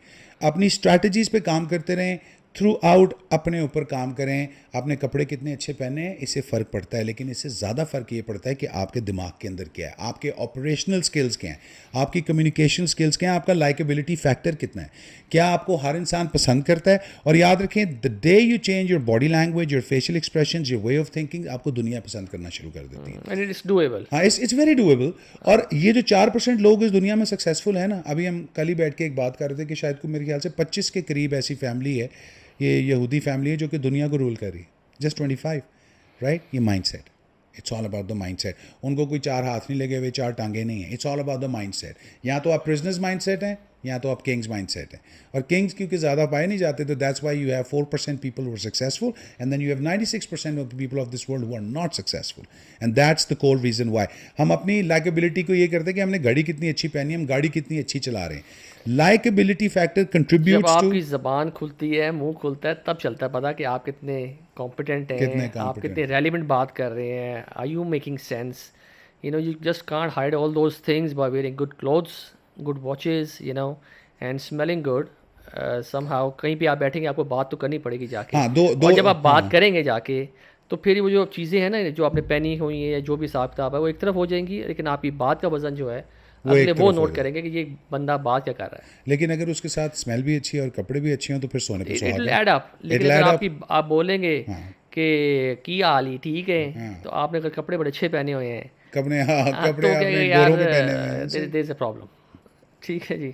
अपनी स्ट्रैटेजीज़ पे काम करते रहें, थ्रू आउट अपने ऊपर काम करें। आपने कपड़े कितने अच्छे पहने हैं, इससे फ़र्क पड़ता है, लेकिन इससे ज़्यादा फ़र्क ये पड़ता है कि आपके दिमाग के अंदर क्या है, आपके ऑपरेशनल स्किल्स क्या हैं, आपकी कम्युनिकेशन स्किल्स क्या हैं, आपका लाइकेबिलिटी फैक्टर कितना है, क्या आपको हर इंसान पसंद करता है। और याद रखें, the day you change your body language, your facial expression, your way of thinking, आपको दुनिया पसंद करना शुरू कर देती है। And it's doable. हाँ, इट्स वेरी डूएबल। और ये जो 4% लोग इस दुनिया में सक्सेसफुल है ना, अभी हम कल ही बैठ के एक बात कर रहे थे कि शायद को मेरे ख्याल से 25 के करीब ऐसी फैमिली है ये यहूदी फैमिली है जो कि दुनिया को रूल कर रही है, जस्ट 25, राइट? ये mind set, it's all about the mind set. उनको कोई 4 हाथ नहीं लगे हुए, 4 टांगे नहीं हैं, it's all about the mind set. या तो आप प्रिजनर्स माइंड सेट हैं, या तो आप किंग्स माइंड सेट हैं। और किंग्स क्योंकि ज़्यादा पाए नहीं जाते, तो that's why you have 4% people who are successful, and then you have 96% of the people of this world who are not successful, and that's the core reason why. हम अपनी लाइकेबिलिटी को ये करते हैं कि हमने घड़ी कितनी अच्छी पहनी है, हम गाड़ी कितनी अच्छी चला रहे हैं। लाइकेबिलिटी फैक्टर जब कंट्रीब्यूट्स टू आपकी ज़बान खुलती है, मुंह खुलता है, तब चलता है पता कि आप कितने कॉम्पिटेंट कितने हैं, आप कितने कॉम्पिटेंट। रेलिवेंट बात कर रहे हैं, are you making sense. You just can't hide all those things by wearing good clothes, good watches, and smelling good. Somehow कहीं पे आप बैठेंगे, आपको बात तो करनी पड़ेगी जाके। हाँ, दो और दो जब आप बात हाँ, करेंगे जाके, तो फिर वो जो चीज़ें हैं ना, जो आपने पहनी हुई हैं या जो भी हिसाब किताब है, वो एक तरफ हो जाएंगी, लेकिन आपकी बात का वज़न जो है, वो अगले एक वो तरफ हो नोट जाए। करेंगे कि ये बंदा बात क्या कर रहा है। लेकिन अगर उसके साथ स्मेल भी अच्छी है और कपड़े भी अच्छे हों, तो फिर सोने पे इट विल सुहागा। Add up. इट लेकिन अगर लैड आपकी अप। आप बोलेंगे हाँ, कि हाल ही ठीक है, हाँ। तो आपने अगर कपड़े बड़े अच्छे पहने हुए हैं, कपड़े, हाँ, हाँ, कपड़े तो क्या आपने यार, गोरों के पहने हुए हैं, देयर सही। There is a problem. ठीक है जी।